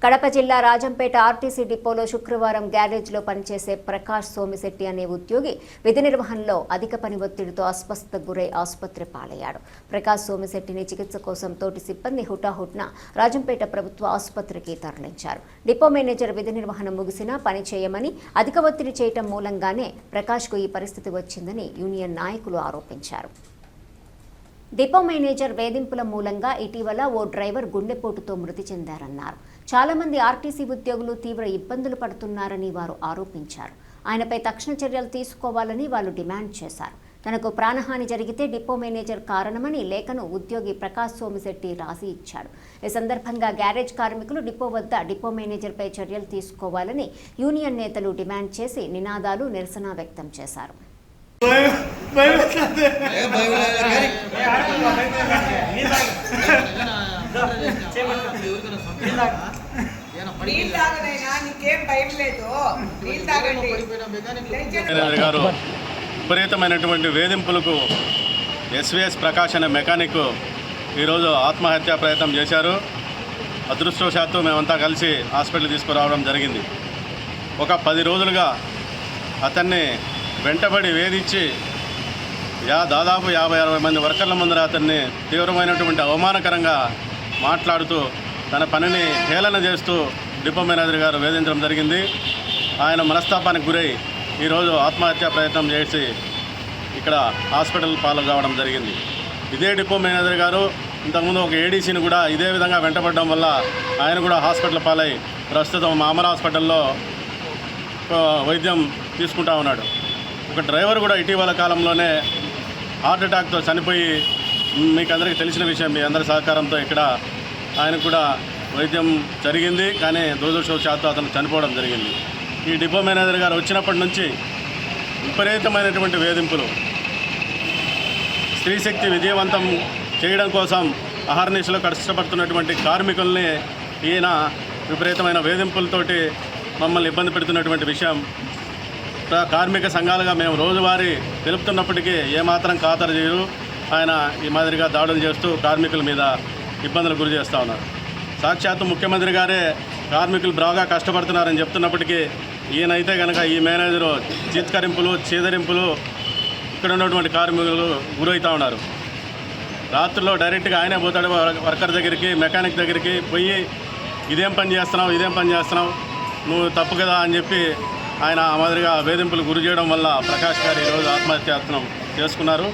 కడప జిల్లా రాజంపేట ఆర్టీసీ డిపోలో శుక్రవారం గ్యారేజ్లో పనిచేసే ప్రకాష్ సోమిశెట్టి అనే ఉద్యోగి విధి నిర్వహణలో అధిక పని ఒత్తిడితో అస్వస్థతకు గురై ఆసుపత్రి పాలయ్యాడు. ప్రకాష్ సోమిశెట్టిని చికిత్స కోసం తోటి సిబ్బంది హుటాహుటిన రాజంపేట ప్రభుత్వ ఆసుపత్రికి తరలించారు. డిపో మేనేజర్ విధి నిర్వహణ ముగిసినా పని చేయమని అధిక ఒత్తిడి చేయటం మూలంగానే ప్రకాష్కు ఈ పరిస్థితి వచ్చిందని యూనియన్ నాయకులు ఆరోపించారు. డిపో మేనేజర్ వేధింపుల మూలంగా ఇటీవల ఓ డ్రైవర్ గుండెపోటుతో మృతి చెందారన్నారు. చాలా మంది ఆర్టీసీ ఉద్యోగులు తీవ్ర ఇబ్బందులు పడుతున్నారని వారు ఆరోపించారు. ఆయనపై తక్షణ చర్యలు తీసుకోవాలని వాళ్ళు డిమాండ్ చేశారు. తనకు ప్రాణహాని జరిగితే డిపో మేనేజర్ కారణమని లేఖను ఉద్యోగి ప్రకాష్ సోమిశెట్టి రాసి ఇచ్చాడు. ఈ సందర్భంగా గ్యారేజ్ కార్మికులు డిపో వద్ద డిపో మేనేజర్పై చర్యలు తీసుకోవాలని యూనియన్ నేతలు డిమాండ్ చేసి నినాదాలు, నిరసన వ్యక్తం చేశారు. విపరీతమైనటువంటి వేధింపులకు ఎస్వీఎస్ ప్రకాష్ అనే మెకానిక్ ఈరోజు ఆత్మహత్యా ప్రయత్నం చేశారు. అదృష్టవశాత్తు మేమంతా కలిసి హాస్పిటల్ తీసుకురావడం జరిగింది. ఒక 10 రోజులుగా అతన్ని వెంటబడి వేధించి దాదాపు 50-60 మంది వర్కర్ల ముందర అతన్ని తీవ్రమైనటువంటి అవమానకరంగా మాట్లాడుతూ తన పనిని హేళన చేస్తూ డిపో మేనేజర్ గారు వేధించడం జరిగింది. ఆయన మనస్తాపానికి గురై ఈరోజు ఆత్మహత్యా ప్రయత్నం చేసి ఇక్కడ హాస్పిటల్ పాలు కావడం జరిగింది. ఇదే డిపో మేనేజర్ గారు ఇంతకుముందు ఒక ఏడీసీని కూడా ఇదే విధంగా వెంటబడడం వల్ల ఆయన కూడా హాస్పిటల్ పాలై ప్రస్తుతం అమర్ హాస్పిటల్లో వైద్యం తీసుకుంటా ఉన్నాడు. ఒక డ్రైవర్ కూడా ఇటీవల కాలంలోనే హార్ట్ అటాక్తో చనిపోయి మీకు అందరికీ తెలిసిన విషయం, మీ అందరి సహకారంతో ఇక్కడ ఆయన కూడా వైద్యం జరిగింది. కానీ దురదృష్టవశాత్తు అతను చనిపోవడం జరిగింది. ఈ డిపో మేనేజర్ గారు వచ్చినప్పటి నుంచి విపరీతమైనటువంటి వేధింపులు, స్త్రీశక్తి విజయవంతం చేయడం కోసం అహర్నిశలో కష్టపడుతున్నటువంటి కార్మికుల్ని ఈయన విపరీతమైన వేధింపులతోటి మమ్మల్ని ఇబ్బంది పెడుతున్నటువంటి విషయం కార్మిక సంఘాలుగా మేము రోజువారీ తెలుపుతున్నప్పటికీ ఏమాత్రం ఖాతరు చేయరు. ఆయన ఈ మాదిరిగా దాడులు చేస్తూ కార్మికుల మీద ఇబ్బందులు గురి చేస్తూ ఉన్నారు. సాక్షాత్తు ముఖ్యమంత్రి గారే కార్మికులు బాగా కష్టపడుతున్నారని చెప్తున్నప్పటికీ ఈయనైతే కనుక ఈ మేనేజరు చీత్కరింపులు, చీదరింపులు ఇక్కడ ఉన్నటువంటి కార్మికులు గురవుతూ ఉన్నారు. రాత్రిలో డైరెక్ట్గా ఆయనే పోతాడు వర్కర్ దగ్గరికి, మెకానిక్ దగ్గరికి పోయి ఇదేం పని చేస్తున్నావు, నువ్వు తప్పు కదా అని చెప్పి ఆయన ఆ మాదిరిగా వేధింపులు గురి చేయడం వల్ల ప్రకాష్ గారు ఈరోజు ఆత్మహత్యాయత్నం చేసుకున్నారు.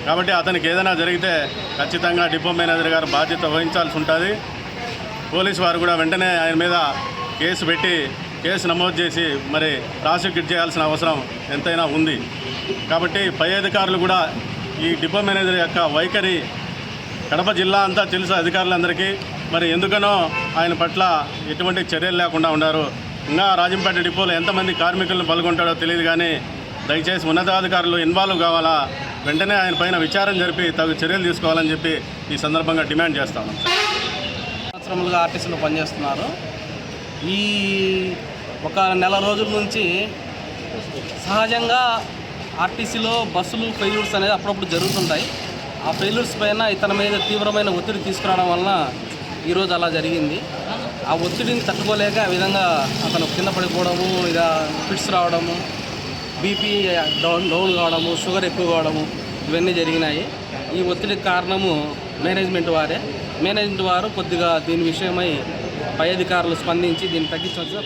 కాబట్టి అతనికి ఏదైనా జరిగితే ఖచ్చితంగా డిపో మేనేజర్ గారు బాధ్యత వహించాల్సి ఉంటుంది. పోలీసు వారు కూడా వెంటనే ఆయన మీద కేసు నమోదు చేసి మరి ప్రాసిక్యూట్ చేయాల్సిన అవసరం ఎంతైనా ఉంది. కాబట్టి పై అధికారులు కూడా ఈ డిపో మేనేజర్ యొక్క వైఖరి కడప జిల్లా అంతా తెలుసు అధికారులందరికీ. మరి ఎందుకనో ఆయన పట్ల ఎటువంటి చర్యలు లేకుండా ఉన్నారు. ఇంకా రాజంపేట డిపోలో ఎంతమంది కార్మికులను పాల్గొంటాడో తెలియదు. కానీ దయచేసి ఉన్నతాధికారులు ఇన్వాల్వ్ కావాలా, వెంటనే ఆయన పైన విచారణ జరిపి తగు చర్యలు తీసుకోవాలని చెప్పి ఈ సందర్భంగా డిమాండ్ చేస్తాము. సంవత్సరములుగా ఆర్టీసీలో పనిచేస్తున్నారు. ఈ ఒక నెల రోజుల నుంచి సహజంగా ఆర్టీసీలో బస్సులు ఫెయిల్యూర్స్ అనేది అప్పుడప్పుడు జరుగుతుంటాయి. ఆ ఫెయిల్యూర్స్ పైన ఇతని మీద తీవ్రమైన ఒత్తిడి తీసుకురావడం వలన ఈరోజు అలా జరిగింది. ఆ ఒత్తిడిని తట్టుకోలేక ఆ విధంగా అతను కింద పడిపోవడము, ఇక ఫిట్స్ రావడము, బీపీ డౌన్ కావడము, షుగర్ ఎక్కువ కావడము ఇవన్నీ జరిగినాయి. ఈ ఒత్తిడికి కారణము మేనేజ్మెంట్ వారు కొద్దిగా దీని విషయమై పై అధికారులు స్పందించి దీన్ని తగ్గించవలసిన